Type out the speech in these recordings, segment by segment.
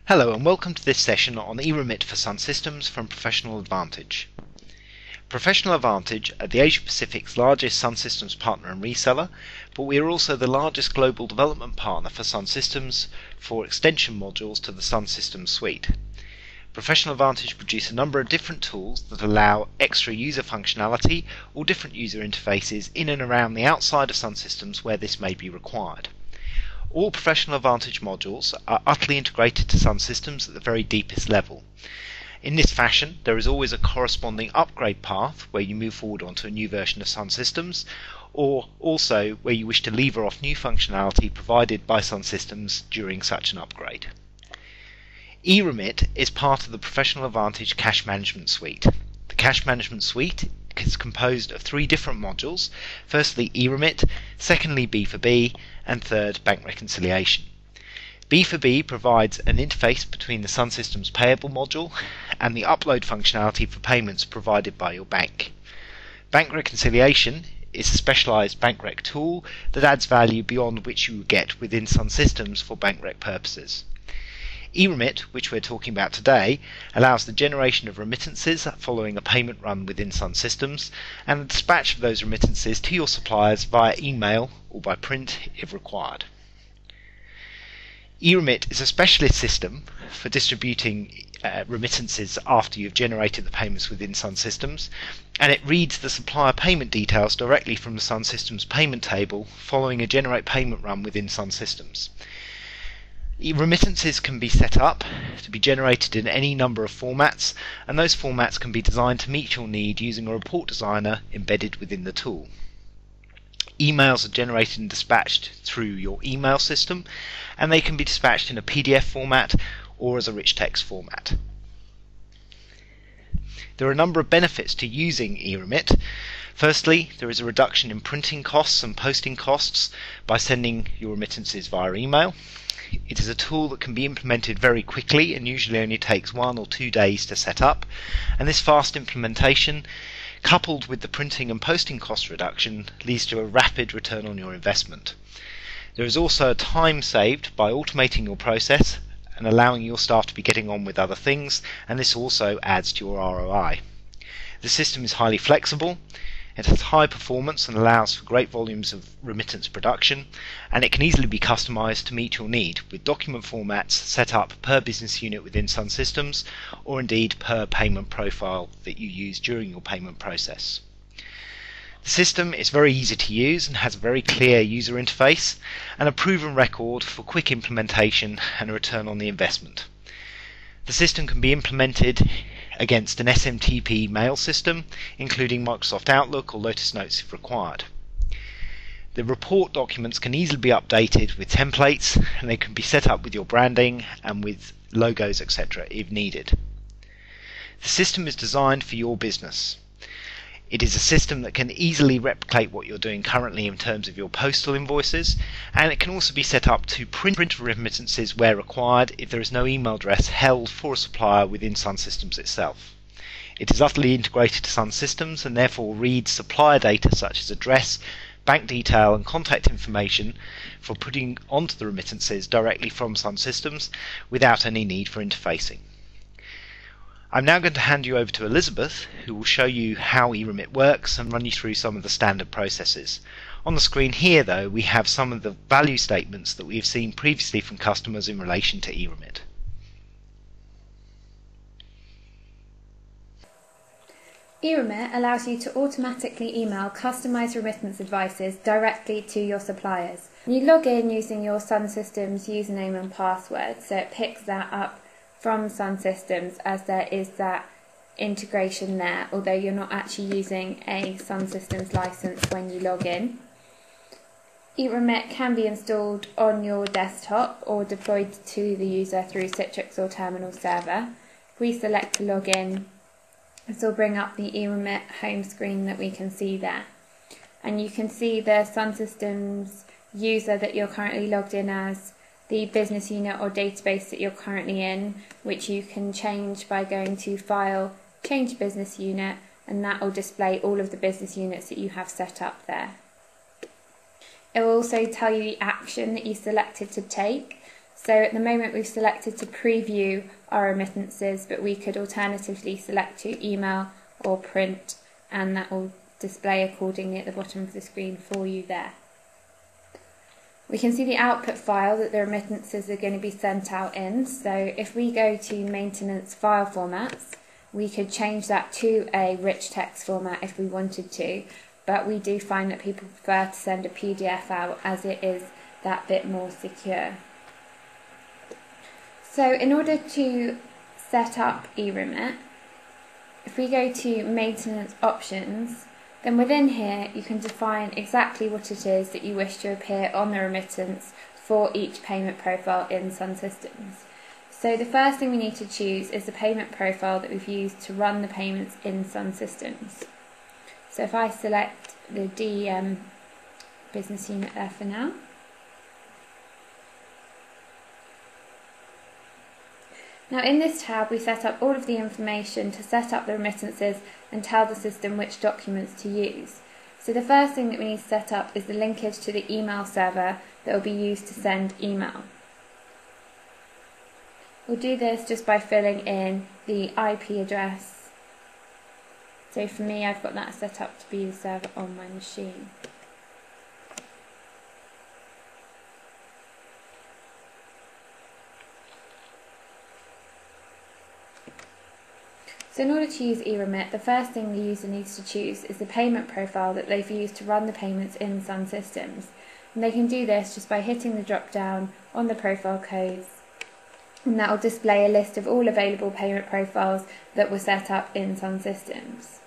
Hello and welcome to this session on eRemit for SunSystems from Professional Advantage. Professional Advantage are the Asia Pacific's largest SunSystems partner and reseller, but we are also the largest global development partner for SunSystems for extension modules to the SunSystems suite. Professional Advantage produce a number of different tools that allow extra user functionality or different user interfaces in and around the outside of SunSystems where this may be required. All Professional Advantage modules are utterly integrated to SunSystems at the very deepest level. In this fashion, there is always a corresponding upgrade path where you move forward onto a new version of SunSystems, or also where you wish to lever off new functionality provided by SunSystems during such an upgrade. eRemit is part of the Professional Advantage Cash Management Suite. The Cash Management Suite is composed of three different modules: firstly eRemit, secondly B4B, and third bank reconciliation. B4B provides an interface between the SunSystems payable module and the upload functionality for payments provided by your bank. Bank reconciliation is a specialized bank rec tool that adds value beyond which you would get within SunSystems for bank rec purposes. eRemit, which we're talking about today, allows the generation of remittances following a payment run within SunSystems and the dispatch of those remittances to your suppliers via email or by print if required. eRemit is a specialist system for distributing remittances after you've generated the payments within SunSystems, and it reads the supplier payment details directly from the SunSystems payment table following a generate payment run within SunSystems. Remittances can be set up to be generated in any number of formats, and those formats can be designed to meet your need using a report designer embedded within the tool. Emails are generated and dispatched through your email system, and they can be dispatched in a PDF format or as a rich text format. There are a number of benefits to using eRemit. Firstly, there is a reduction in printing costs and posting costs by sending your remittances via email. It is a tool that can be implemented very quickly and usually only takes 1 or 2 days to set up, and this fast implementation, coupled with the printing and posting cost reduction, leads to a rapid return on your investment. There is also time saved by automating your process and allowing your staff to be getting on with other things, and this also adds to your ROI. The system is highly flexible. It has high performance and allows for great volumes of remittance production, and it can easily be customized to meet your need, with document formats set up per business unit within SunSystems, or indeed per payment profile that you use during your payment process. The system is very easy to use and has a very clear user interface and a proven record for quick implementation and a return on the investment. The system can be implemented against an SMTP mail system, including Microsoft Outlook or Lotus Notes if required. The report documents can easily be updated with templates, and they can be set up with your branding and with logos, etc. if needed. The system is designed for your business. It is a system that can easily replicate what you're doing currently in terms of your postal invoices, and it can also be set up to print remittances where required if there is no email address held for a supplier within SunSystems itself. It is utterly integrated to SunSystems and therefore reads supplier data such as address, bank detail and contact information for putting onto the remittances directly from SunSystems without any need for interfacing. I'm now going to hand you over to Elizabeth, who will show you how eRemit works and run you through some of the standard processes. On the screen here, though, we have some of the value statements that we have seen previously from customers in relation to eRemit. eRemit allows you to automatically email customized remittance advices directly to your suppliers. You log in using your SunSystems username and password, so it picks that up from SunSystems as there is that integration there, although you're not actually using a SunSystems license when you log in. eRemit can be installed on your desktop or deployed to the user through Citrix or Terminal Server. If we select to log in, this will bring up the eRemit home screen that we can see there. And you can see the SunSystems user that you're currently logged in as, the business unit or database that you're currently in, which you can change by going to File, Change Business Unit, and that will display all of the business units that you have set up there. It will also tell you the action that you selected to take, So at the moment we've selected to preview our remittances, but we could alternatively select to email or print, and that will display accordingly at the bottom of the screen for you there. We can see the output file that the remittances are going to be sent out in. So if we go to maintenance file formats, we could change that to a rich text format if we wanted to, but we do find that people prefer to send a PDF out as it is that bit more secure. So in order to set up eRemit, if we go to maintenance options, then within here you can define exactly what it is that you wish to appear on the remittance for each payment profile in SunSystems. So the first thing we need to choose is the payment profile that we've used to run the payments in SunSystems. So if I select the DEM business unit there for now, now in this tab we set up all of the information to set up the remittances and tell the system which documents to use. So the first thing that we need to set up is the linkage to the email server that will be used to send email. We'll do this just by filling in the IP address. So for me, I've got that set up to be the server on my machine. So in order to use eRemit, the first thing the user needs to choose is the payment profile that they've used to run the payments in SunSystems. And they can do this just by hitting the drop down on the profile codes, and that will display a list of all available payment profiles that were set up in SunSystems.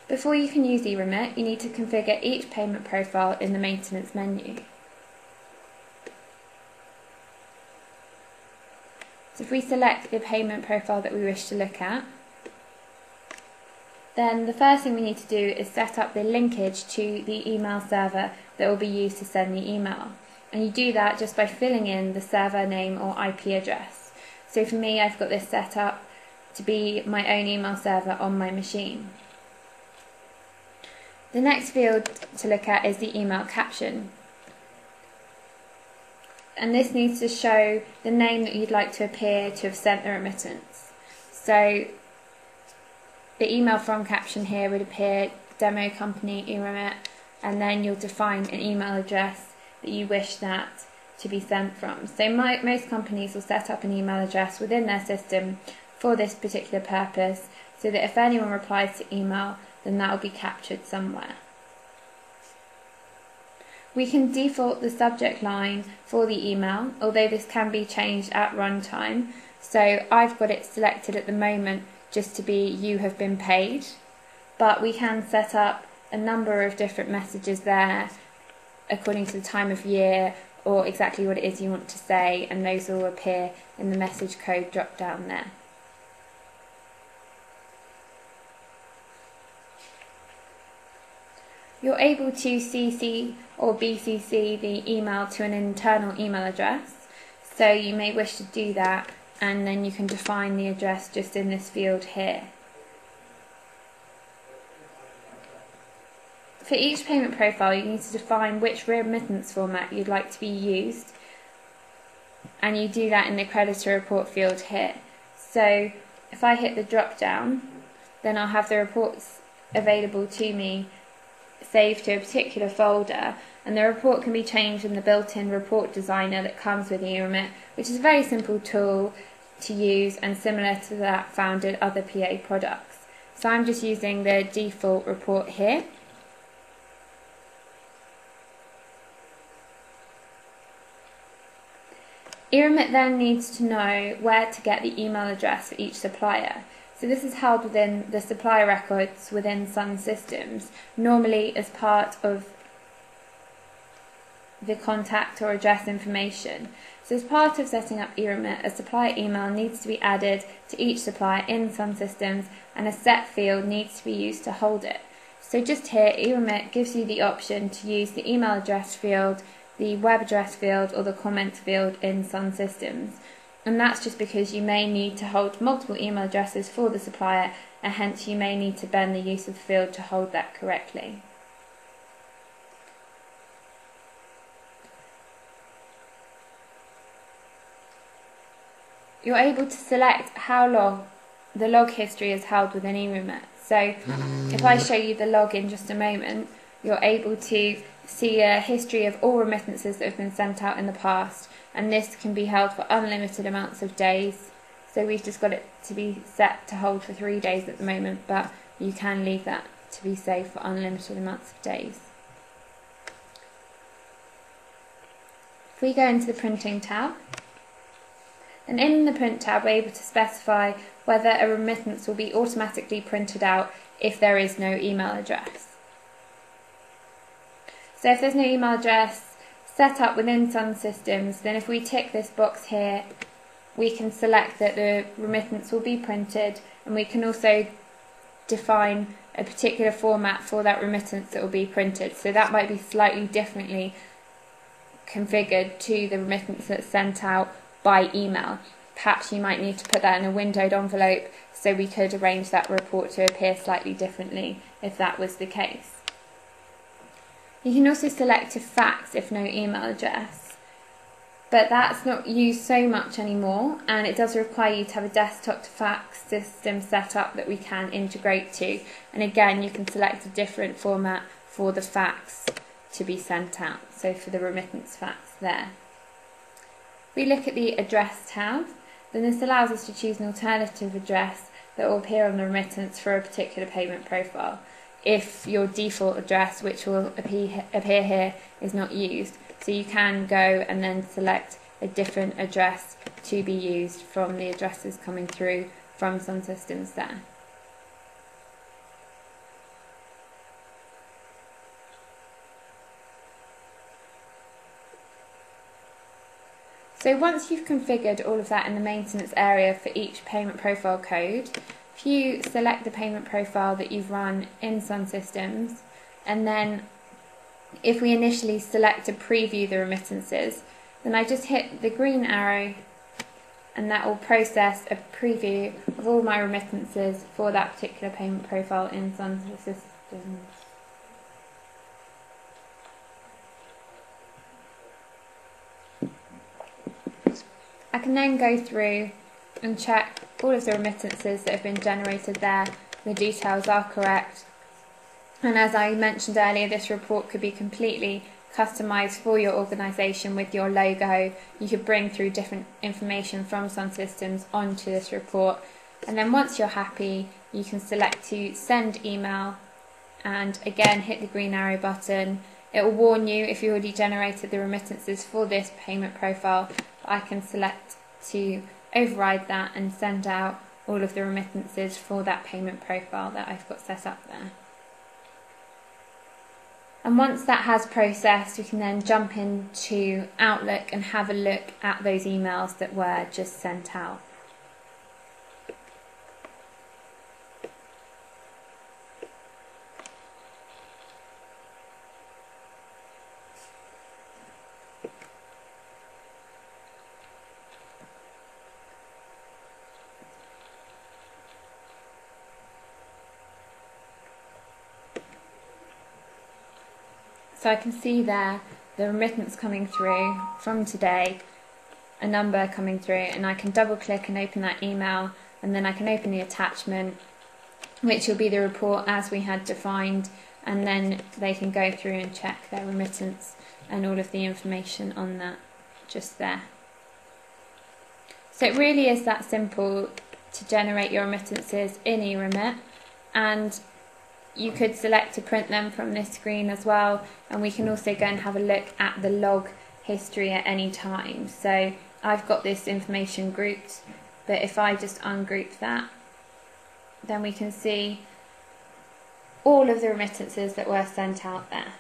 Before you can use eRemit, you need to configure each payment profile in the maintenance menu. So if we select the payment profile that we wish to look at, then the first thing we need to do is set up the linkage to the email server that will be used to send the email. And you do that just by filling in the server name or IP address. So for me, I've got this set up to be my own email server on my machine. The next field to look at is the email caption. And this needs to show the name that you'd like to appear to have sent the remittance. So the email from caption here would appear demo company eRemit, and then you'll define an email address that you wish that to be sent from. So most companies will set up an email address within their system for this particular purpose, so that if anyone replies to email, then that will be captured somewhere. We can default the subject line for the email, although this can be changed at runtime. So I've got it selected at the moment just to be "you have been paid," but we can set up a number of different messages there according to the time of year or exactly what it is you want to say, and those will appear in the message code drop down there. You're able to CC or BCC the email to an internal email address, so you may wish to do that, and then you can define the address just in this field here. For each payment profile, you need to define which remittance format you'd like to be used, and you do that in the creditor report field here. So if I hit the drop down, then I'll have the reports available to me saved to a particular folder, and the report can be changed in the built-in report designer that comes with eRemit, which is a very simple tool to use and similar to that found in other PA products. So I'm just using the default report here. eRemit then needs to know where to get the email address for each supplier. So this is held within the supplier records within SunSystems, normally as part of the contact or address information. So as part of setting up eRemit, a supplier email needs to be added to each supplier in SunSystems, and a set field needs to be used to hold it. So just here, eRemit gives you the option to use the email address field, the web address field, or the comment field in SunSystems. And that's just because you may need to hold multiple email addresses for the supplier, and hence you may need to bend the use of the field to hold that correctly. you're able to select how long the log history is held within eRemit. So if I show you the log in just a moment, you're able to see a history of all remittances that have been sent out in the past, and this can be held for unlimited amounts of days. So we've just got it to be set to hold for 3 days at the moment, but you can leave that to be saved for unlimited amounts of days. If we go into the printing tab, and in the print tab we're able to specify whether a remittance will be automatically printed out if there is no email address. So if there's no email address set up within SunSystems, then if we tick this box here, we can select that the remittance will be printed, and we can also define a particular format for that remittance that will be printed. So that might be slightly differently configured to the remittance that's sent out by email. Perhaps you might need to put that in a windowed envelope, so we could arrange that report to appear slightly differently if that was the case. You can also select to fax if no email address, but that's not used so much anymore, and it does require you to have a desktop to fax system set up that we can integrate to, and again you can select a different format for the fax to be sent out, so for the remittance fax there. If we look at the address tab, then this allows us to choose an alternative address that will appear on the remittance for a particular payment profile if your default address, which will appear here, is not used. So you can go and then select a different address to be used from the addresses coming through from SunSystems there. So once you've configured all of that in the maintenance area for each payment profile code, if you select the payment profile that you've run in SunSystems, and then if we initially select to preview the remittances, then I just hit the green arrow and that will process a preview of all my remittances for that particular payment profile in SunSystems. I can then go through and check all of the remittances that have been generated there, the details are correct, and as I mentioned earlier, this report could be completely customised for your organisation with your logo. You could bring through different information from SunSystems onto this report, and then once you're happy you can select to send email and again hit the green arrow button. It will warn you if you already generated the remittances for this payment profile. I can select to override that and send out all of the remittances for that payment profile that I've got set up there. And once that has processed, we can then jump into Outlook and have a look at those emails that were just sent out. So I can see there the remittance coming through from today, a number coming through, and I can double click and open that email, and then I can open the attachment, which will be the report as we had defined, and then they can go through and check their remittance and all of the information on that just there. So it really is that simple to generate your remittances in eRemit, and you could select to print them from this screen as well, and we can also go and have a look at the log history at any time. So I've got this information grouped, but if I just ungroup that, then we can see all of the remittances that were sent out there.